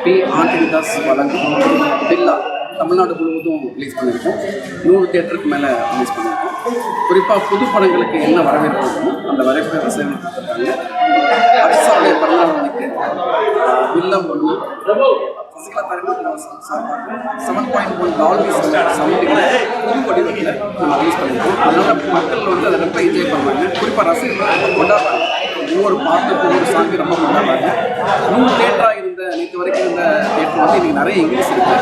D ஆண்டனிதாஸ் வழங்கும் பில்லா தமிழ்நாடு முழுவதும் release பண்ணியிருக்கோம். 100 தியேட்டருக்கு மேலே ரிலீஸ் பண்ணியிருக்கோம். குறிப்பாக புது படங்களுக்கு என்ன வரவேற்பு இருக்கணும் அந்த வரவேற்பை ரசிகர்கள் கொடுத்துருக்காங்க. அரசாவுடைய பிறந்தநாள் வந்துட்டு பில்லா 1 சசிகலா தரப்பு 7.1 டால்பி சவுண்டில் புது வடிவத்தில் நம்ம ரிலீஸ் பண்ணியிருக்கோம். அதனால் மக்கள் வந்து அதை ரொம்ப என்ஜாய் பண்ணுவாங்க. குறிப்பாக ரசிகர்கள் கொண்டாடுறாங்க. ஒவ்வொரு பாட்டுக்கு ஒவ்வொரு சாங்கு ரொம்ப கொண்டாடுறாங்க. 100 தியேட்டராக இருந்த நேற்று வரைக்கும் இருந்த தியேட்டர் வந்து இன்றைக்கி நிறைய இங்கிலீஷ் இருக்குது.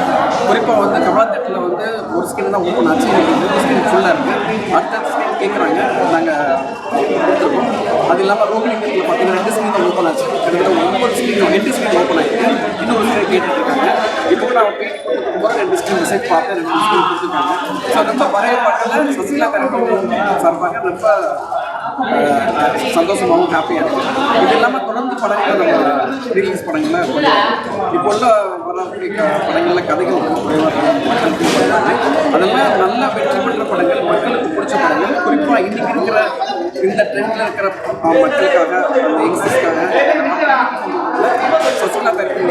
குறிப்பாக வந்து கமலா தேட்டரில் வந்து ஒரு ஸ்கிரீன் தான் ஓப்பன் ஆச்சு. இன்னைக்கு ஸ்கிரீன் ஃபுல்லாக இருக்குது. அடுத்த ஸ்கிரீன் கேட்குறாங்க, நாங்கள் கொடுத்துருக்கோம். அது இல்லாமல் ரோஹிணி தேட்டரில் பார்த்தீங்கன்னா 2 ஸ்கிரீன் தான் ஓப்பன் ஆச்சு. கிட்டத்தட்ட 9 ஸ்கிரீன் 8 ஸ்கிரீன் ஓப்பன் ஆகிருக்கு. இன்னொரு ஸ்கிரீன் கேட்டுட்ருக்காங்க. இப்போ நான் பேட்டி கொடுத்துருக்கும்போது 2 ஸ்கிரீன் மெசேஜ் பார்த்தேன், 2 ஸ்கிரீன் கொடுத்துருக்காங்க. ஸோ ரொம்ப வரவேற்பாட்டில் சசிகலா தரப்பு சார்பாக ரொம்ப சந்தோஷமாகவும் ஹாப்பியாக இருக்குது. இது இல்லாமல் தொடர்ந்து படங்களை நம்ம ரிலீஸ் படங்களை இப்போ உள்ள வரக்கூடிய படங்களில் கதைகள் ரொம்ப குறைவாக மக்களுக்கு பண்ணுறாங்க. அதெல்லாம் நல்ல வெற்றி பெற்ற படங்கள், மக்களுக்கு பிடிச்ச படங்கள், குறிப்பாக இன்றைக்கி இருக்கிற இந்த ட்ரெண்டில் இருக்கிற மக்களுக்காக, அந்த யங்ஸ்டர்ஸ்க்காக சசிகலா தரப்பு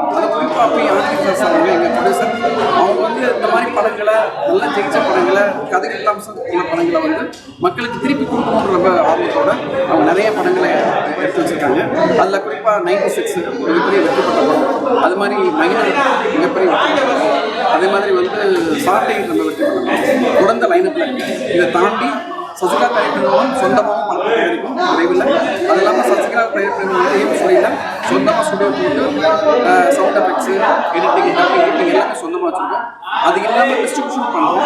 அதை குறிப்பாக போய் ஆண்டிதாஸ் அவங்க எங்கள் ப்ரொடியூசர் அவங்க வந்து இந்த மாதிரி படங்களை, நல்லா ஜெயிச்ச படங்களை, கதைகள் அம்சம் உள்ள படங்களை வந்து மக்களுக்கு திருப்பி கொடுக்கணுன்ற ரொம்ப ஆர்வத்தோடு அவங்க நிறைய படங்களை எடுத்து வச்சுருக்காங்க. அதில் குறிப்பாக 96 மிகப்பெரிய வெற்றி பெற்ற படம், அது மாதிரி மைனர் மிகப்பெரிய வெற்றி பெற்ற படம், அதே மாதிரி வந்து சாட்டை நம்ம வெற்றி பெற்ற தொடர்ந்த லைனப்பில் இதை தாண்டி சசிகலா தயாரிப்பின் சொந்தமாகவும் படத்தை தயாரிக்கும் விரைவில். அது இல்லாமல் சசிகலா தயாரிப்பின் சொல்லியில் சொந்தமாக ஸ்டுடியோ போட்டு சவுண்ட் எஃபெக்ட்ஸு, எடிட்டிங், டப்பிங் எல்லாமே சொந்தமாக வச்சுருக்கோம். அது இல்லாமல் டிஸ்ட்ரிபியூஷன் பண்ணுறோம்.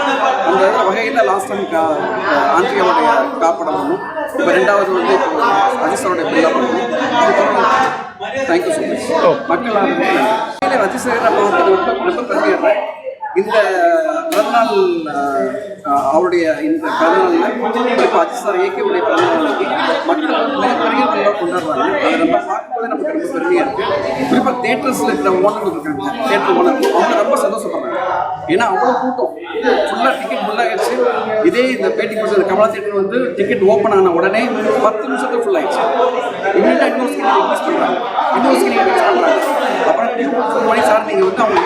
அந்த வகையில் லாஸ்ட் டைம் ஆண்ட்ரியாவுடைய காப்படம் பண்ணும். இப்போ 2வது வந்து இப்போ அஜிஸ்வரோடைய பில்லா பண்ணணும். Thank you so much. மக்கள் ஆர்வம் அஜிஸ்வரை பார்த்தது ரொம்ப பெருமையாடுறேன். இந்த பிறந்தநாள் அவருடைய இந்த பிறந்தநாளில் இப்போ அஜிஸ்வர் ஏகேவுடைய பிறந்தநாளைக்கு மக்கள் வந்து மிகப்பெரிய நல்லா கொண்டாடுறாங்க. அதை நம்ம பார்க்கும்போது நமக்கு ரொம்ப பெருமையாக இருக்குது. குறிப்பாக தேட்டர்ஸில் இருக்கிற ஓனர்கள் இருக்காங்க, தேட்டர் ஓனர், அவங்க ரொம்ப சந்தோஷப்படுறாங்க. ஏன்னா அவ்வளோ கூட்டம் ஃபுல்லாக டிக்கெட் ஃபுல்லாகிடுச்சு. இதே இந்த பேட்டி கொடுத்தது கமலா தேட்டர் வந்து டிக்கெட் ஓப்பன் ஆன உடனே 10 நிமிஷத்துக்கு ஃபுல் ஆகிடுச்சு. இமீடியட்டாக இன்னொரு ஸ்கிரீன் ரிலீஸ் பண்ணுறாங்க, இன்னொரு ஸ்கிரீன் ரிலீஸ் பண்ணுறாங்க. அப்புறம் ஃபோன் பண்ணி சார் நீங்கள் வந்து அவங்க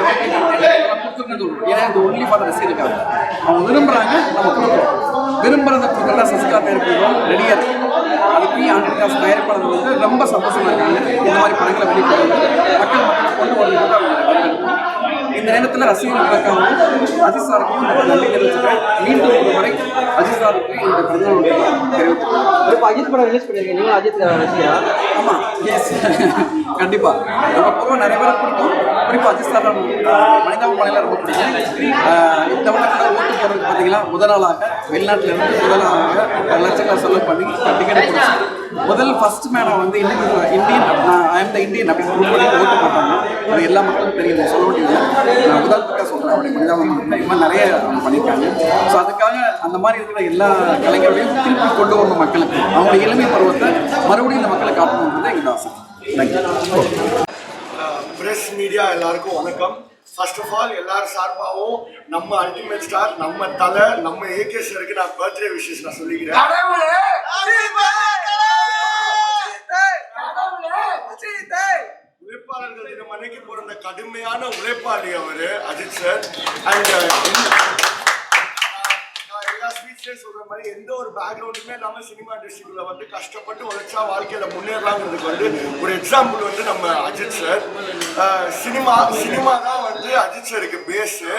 கொடுத்துருன்னு சொல்லுவோம். ஏன்னா இந்த ஒன்லி ஃபார் ரசிகர்களுக்காக அவங்க விரும்புகிறாங்க, நம்ம கொடுக்குறோம். விரும்புகிறத கொடுக்குறதா சசிகலா தயாரிப்புகளும் ரெடியாக இருக்குது. அதுக்கு ஆண்டனிதாஸ் தயாரிப்பாளர்கள் வந்து ரொம்ப சந்தோஷமாக இருக்காங்க. இந்த மாதிரி படங்களை வெளிப்படுறது மக்கள் கொண்டு வருவது அவங்க இந்த நேரத்தில் ரசிகர்களுக்காகவும் அஜித் சாருக்கும் நன்றி தெரிவிச்சுக்கிறேன். மீண்டும் ஒரு முறை அஜித் சாருக்கு இந்த பிறந்தநாள் தெரிவித்துக்கிறேன். இப்போ அஜித் படம் ரிலீஸ் பண்ணியிருக்கேன், நீங்கள் அஜித் ரசிகரா? ஆமாம், எஸ், கண்டிப்பாக. நம்ம பொதுவாக நிறைய பேரை பிடிக்கும். குறிப்பாக அஜித் சார் மனிதாபமலையில் ரொம்ப பிடிக்கும். இந்த வழக்கில் ஓட்டு போடுறதுக்கு பார்த்தீங்கன்னா முதல் நாளாக வெளிநாட்டில் இருந்து முதலாக லட்சங்களை செலவு பண்ணி டிக்கெட் பிடிச்சி ஃபர்ஸ்ட் மேனை வந்து Indian I am the Indian அப்படின்னு ப்ரூவ் பண்ணி ஓட்டு போட்டாங்க. அது எல்லா மக்களுக்கும் தெரியும், சொல்ல வேண்டியது. நான் உதாரணத்துக்காக சொல்கிறேன், அப்படி மனிதாபமலை இது மாதிரி நிறைய பண்ணியிருக்காங்க. ஸோ அதுக்காக அந்த மாதிரி இருக்கிற எல்லா கலைஞர்களையும் திருப்பி கொண்டு வரணும் மக்களுக்கு. அவங்க எளிமை பருவத்தை மறுபடியும் இந்த மக்களை காட்டணுன்றது எங்கள் ஆசை. தேங்க்யூ. பிரஸ் மீடியா எல்லாருக்கும் வணக்கம். ஃபர்ஸ்ட் ஆஃப் ஆல் எல்லாரும் சார்பாகவும் நம்ம அல்டிமேட் ஸ்டார், நம்ம தலை, நம்ம ஏகே சாருக்கு நான் பர்த்டே விஷஸ் நான் சொல்லிக்கிறேன். உழைப்பாளர்கள் தினம் அன்னைக்கு பிறந்த கடுமையான உழைப்பாளி அவரு அஜித் சார். அண்ட் எல்லா ஸ்பீச்லேயும் சொல்ற மாதிரி எந்த ஒரு பேக்ரவுண்டுமே இல்லாமல் சினிமா இண்டஸ்ட்ரிக்குள்ள வந்து கஷ்டப்பட்டு உழைச்சா வாழ்க்கையில முன்னேறலாங்கிறதுக்கு வந்து ஒரு எக்ஸாம்பிள் வந்து நம்ம அஜித் சார். சினிமா தான் வந்து அஜித் சாருக்கு பேஸு.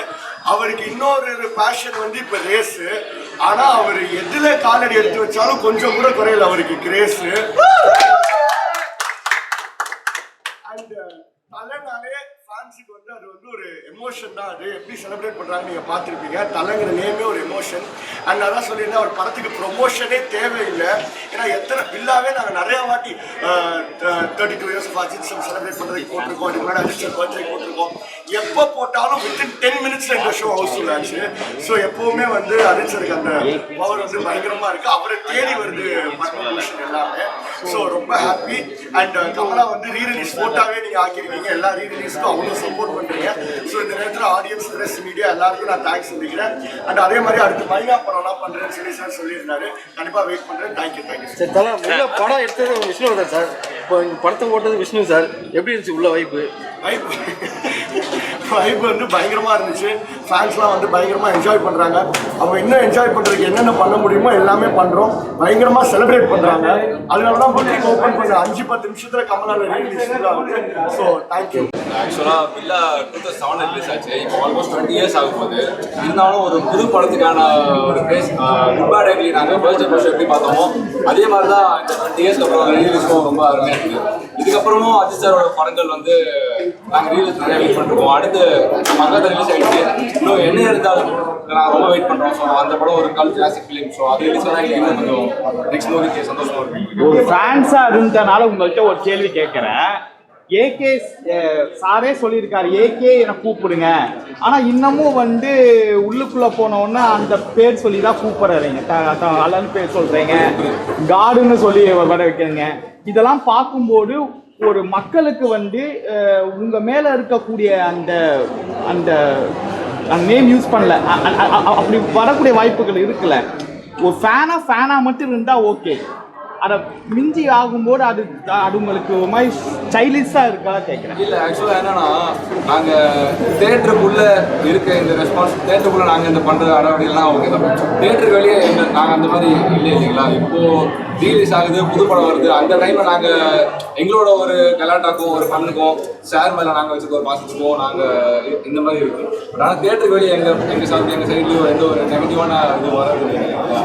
அவருக்கு இன்னொரு பேஷன் வந்து இப்போ ரேஸு. ஆனால் அவர் எதுல காலடி எடுத்து வச்சாலும் கொஞ்சம் கூட குறையல அவருக்கு கிரேஸு. அண்ட் தலைனாலே ஃபேன்ஸுக்கு வந்து அது வந்து ஒரு எமோஷன் தான். அது எப்படி செலிப்ரேட் பண்ணுறாங்க நீங்கள் பார்த்துருப்பீங்க. தலைங்கிற நேமே ஒரு எமோஷன். அண்ட் அதான் சொல்லியிருந்தேன், ஒரு படத்துக்கு ப்ரொமோஷனே தேவையில்லை. ஏன்னா எத்தனை பில்லாவே நாங்கள் நிறையா வாட்டி 32 years of Ajith sir celebrate பண்ணுறதுக்கு போட்டிருக்கோம். இதுக்கு முன்னாடி அஜித் சார் பர்த்டே போட்டிருக்கோம். எப்போ போட்டாலும் வித்தின் 10 மினிட்ஸில் இந்த ஷோ ஹவுஸ்ஃபுல் ஆச்சு. ஸோ எப்போவுமே வந்து அஜித் சாருக்கு அந்த பவர் வந்து பயங்கரமாக இருக்குது. அவரை தேடி வருது பத்மபூஷன் எல்லாமே. ஸோ ரொம்ப ஹாப்பி. அண்ட் கமலா வந்து ரீரிலீஸ் ஃபோட்டோவே நீங்கள் ஆக்கியிருக்கீங்க. இருக்கீங்க, எல்லா ரீரிலீஸ்க்கும் அவ்வளோ சப்போர்ட் பண்ணுறீங்க. ஸோ இந்த நேரத்தில் ஆடியன்ஸ், ப்ரெஸ், மீடியா எல்லாருக்கும் நான் தேங்க்ஸ் சொல்லிக்கிறேன். அண்ட் அதே மாதிரி அடுத்து மைனா படம்லாம் பண்ணுறேன்னு சொல்லி சார் சொல்லியிருந்தாரு. கண்டிப்பாக வெயிட் பண்ணுறேன். தேங்க்யூ. சார் தலை உள்ள படம் எடுத்தது விஷ்ணுவர்தன் சார், இப்போ இந்த படத்தை ஓட்டது விஷ்ணு சார், எப்படி இருந்துச்சு உள்ள வைப்பு வந்து பயங்கரமாக இருந்துச்சு. ஃபேன்ஸ்லாம் வந்து பயங்கரமாக என்ஜாய் பண்ணுறாங்க. அவங்க இன்னும் என்ஜாய் பண்ணுறதுக்கு என்னென்ன பண்ண முடியுமோ எல்லாமே பண்ணுறோம். பயங்கரமாக செலிப்ரேட் பண்ணுறாங்க. அதனால தான் புக்கிங் ஓப்பன் பண்ண 5-10 நிமிஷத்தில் கமலான ரிலீஸ் ஆகுது. So thank you. ஆக்சுவலாக பில்லா 2007 ரிலீஸ் ஆச்சு. இப்போ ஆல்மோஸ்ட் 20 இயர்ஸ் ஆகும் போது இருந்தாலும் ஒரு புது படத்துக்கான ஒரு பேஸ் குட் பேட் அக்லி நாங்கள் பர்த்டே ப்ரோஷோ எப்படி பார்த்தோமோ அதே மாதிரி தான் இந்த 20 இயர்ஸ்க்கு அப்புறம் ரிலீஸும் ரொம்ப அருமையாக இருக்குது. இதுக்கப்புறமும் அஜித் சாரோட படங்கள் வந்து நாங்கள் ரிலீஸ் நிறைய வெயிட் பண்ணிருக்கோம். அடுத்து மங்காத்தா ரிலீஸ் ஆகிடுச்சு. இன்னும் என்ன இருந்தாலும் நாங்கள் ரொம்ப வெயிட் பண்ணுறோம். ஸோ அந்த படம் ஒரு கல் கிளாசிக் ஃபிலிம். ஸோ அது ரிலீஸ் ஆனால் எங்களுக்கு கொஞ்சம் நெக்ஸ்ட் மூவிக்கு சந்தோஷமாக இருக்கும். ஒரு ஃபேன்ஸாக இருந்ததுனால உங்கள்கிட்ட ஒரு கேள்வி கேட்குறேன். ஏகே சாரே சொல்லியிருக்காரு ஏகே என்னை கூப்பிடுங்க, ஆனால் இன்னமும் வந்து உள்ளுக்குள்ளே போனோன்னா அந்த பேர் சொல்லி தான் கூப்பிட்றீங்க. அல்லன்னு பேர் சொல்கிறீங்க, காடுன்னு சொல்லி வர வைக்கிறீங்க. இதெல்லாம் பார்க்கும்போது ஒரு மக்களுக்கு வந்து உங்கள் மேலே இருக்கக்கூடிய அந்த அந்த நேம் யூஸ் பண்ணல, அப்படி வரக்கூடிய வாய்ப்புகள் இருக்குல்ல. ஒரு ஃபேனாக மட்டும் இருந்தால் ஓகே, அதை மிஞ்சி ஆகும்போது அது உங்களுக்கு ஒரு மாதிரி ஸ்டைலிஷாக இருக்கா கேட்குறேன். இல்லை ஆக்சுவலாக என்னன்னா நாங்கள் தேட்டருக்குள்ளே இருக்க இந்த ரெஸ்பான்ஸ், தேட்டருக்குள்ளே நாங்கள் இந்த பண்ணுற அடவடிலாம் ஓகே தான். தேட்டருக்கு வெளியே நாங்கள் அந்த மாதிரி இல்லை இல்லைங்களா. இப்போது ரிலீஸ் ஆகுது, புது படம் வருது, அந்த டைமில் நாங்கள் எங்களோட ஒரு கலாட்டாக்கும் ஒரு ஃபன்னுக்கும் ஷேர் மேலே நாங்கள் வச்சுருக்க ஒரு பாசத்துக்கும் நாங்கள் இந்த மாதிரி இருக்குது. பட் ஆனால் தேட்டருக்கு வெளியே எங்கள் சைட்லேயும் எந்த ஒரு நெகட்டிவான இது வராது இல்லைங்களா.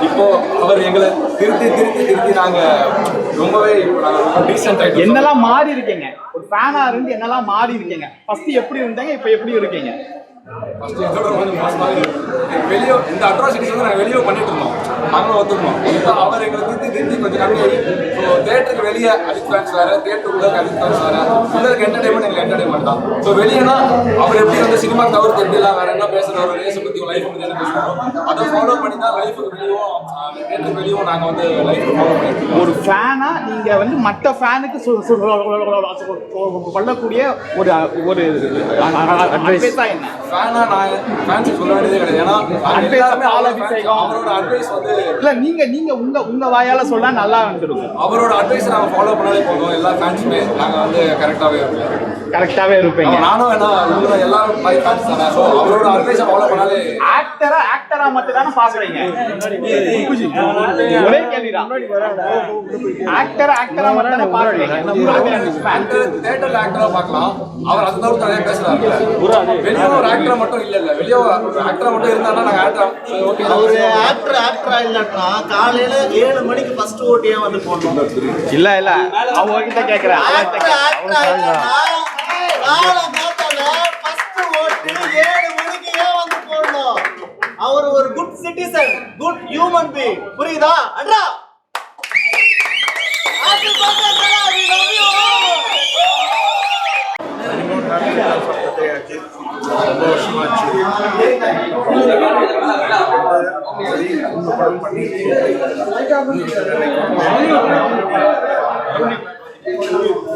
இப்போது அவர் எங்களை திருத்தி நாங்கள் ரொம்பவே இப்போ நாங்கள் ரொம்ப டீசென்ட் ஆகிட்டு. என்னெல்லாம் மாறி இருக்கீங்க, ஒரு ஃபேனாக இருந்து என்னெல்லாம் மாறி இருக்கீங்க? ஃபஸ்ட்டு எப்படி இருந்தாங்க, இப்போ எப்படி இருக்கீங்க? ஃபஸ்ட்டு எங்களோட கொஞ்சம் மோசமாக வெளியே இந்த அட்ராசிட்டிஸ் வந்து நாங்கள் வெளியே பண்ணிட்டு இருந்தோம், நாங்களும் ஒத்துக்கணும். இப்போ அவர் எங்களை திருத்தி கொஞ்சம் கம்மியாகி ஸோ தேட்டருக்கு வெளியே அஜித் ஃபேன்ஸ் வேறு, தேட்டருக்குள்ளே அஜித் ஃபேன்ஸ் வேறு, உள்ளதுக்கு என்டர்டைன்மெண்ட் எங்களுக்கு என்டர்டைன்மெண்ட் தான். ஸோ வெளியேனா அவர் எப்படி வந்து சினிமா தவிர்த்து எப்படிலாம் வேறு என்ன பேசுகிற ஒரு ரேஸை பற்றி லைஃப் பற்றி என்ன பேசுகிறோம் அதை ஃபாலோ பண்ணி தான் லைஃபுக்கு வெளியும் தேட்டருக்கு வெளியும் நாங்கள் வந்து லைஃப் ஃபாலோ பண்ணிட்டு. ஒரு ஃபேனாக நீங்கள் வந்து மற்ற ஃபேனுக்கு சொல்லக்கூடிய ஒரு ஒரு அட்வைஸாக என்ன? ஃபேனாக நான் ஃபேன்ஸுக்கு சொல்ல வேண்டியதே கிடையாது. ஏன்னா எல்லாருமே அவரோட அட்வைஸ் வந்து இல்லை நீங்கள் உங்கள் வாயால் சொல்ல நல்லா வந்துருக்கும். அவரோட அட்வைஸை நாங்கள் ஃபாலோ பண்ணாலே போதும். எல்லா ஃபேன்ஸுமே நாங்கள் வந்து கரெக்டாகவே இருப்பீங்க. நானும் ஏன்னா இவங்க எல்லாரும் மாதிரி ஃபேன்ஸ் தானே. ஸோ அவரோட அட்வைஸை ஃபாலோ பண்ணாலே ஆக்டரா மட்டும் தானே பார்க்குறீங்க. ஒரே கேள்விதான், ஆக்டரா மட்டும் தானே பார்க்குறீங்க. தேட்டரில் ஆக்டராக பார்க்கலாம், அவர் அதை தவிர்த்து நிறைய பேசுகிறாரு. வெளியே ஒரு ஆக்டரா மட்டும் இல்லை வெளியே ஒரு ஆக்டரா மட்டும் இருந்தாலும் நாங்கள் ஆக்டரா ஓகே. ஒரு ஆக்டரா இல்லாட்டா காலையில 7 மணிக்கு ஃபர்ஸ்ட் ஓட்டியே வந்து போடணும். இல்ல அவங்க கிட்ட கேக்குறேன். அவர் ஒரு good citizen, good human being. புரியுதா? அட்ரா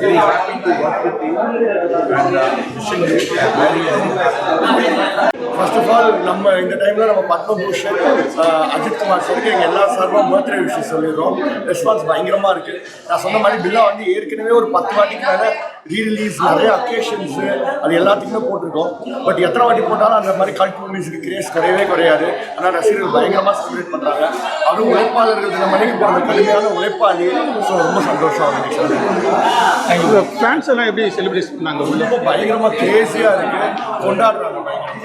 very happy to work with you and wishing you very first of all நம்ம இந்த டைம்ல நம்ம பத்மபூஷன் அஜித் குமார் சாருக்கு எங்கள் எல்லா சார்பாக பர்த்டே விஷயம் சொல்லிடுறோம். ரெஸ்பான்ஸ் பயங்கரமாக இருக்குது. நான் சொன்ன மாதிரி பில்லா வந்து ஏற்கனவே ஒரு 10 வாட்டிக்கு மேலே ரீரிலீஸ் நிறைய அக்கேஷன்ஸு அது எல்லாத்துக்குமே போட்டிருக்கோம். பட் எத்தனை வாட்டி போட்டாலும் அந்த மாதிரி கல்ட் மூவிஸுக்கு கிரேஸ் குறையவே. ஆனால் ரசிகர்கள் பயங்கரமாக செலிப்ரேட் பண்ணுறாங்க. அதுவும் உழைப்பாளர்கள் இந்த மணிக்கு போகிற கடுமையான உழைப்பாளி. ஸோ ரொம்ப சந்தோஷம். ஃபேன்ஸ் எல்லாம் எப்படி செலிப்ரேட் பண்ணாங்க? ரொம்ப பயங்கரமாக கிரேஸியாக இருக்குது, கொண்டாடுறாங்க பயங்கரமாக.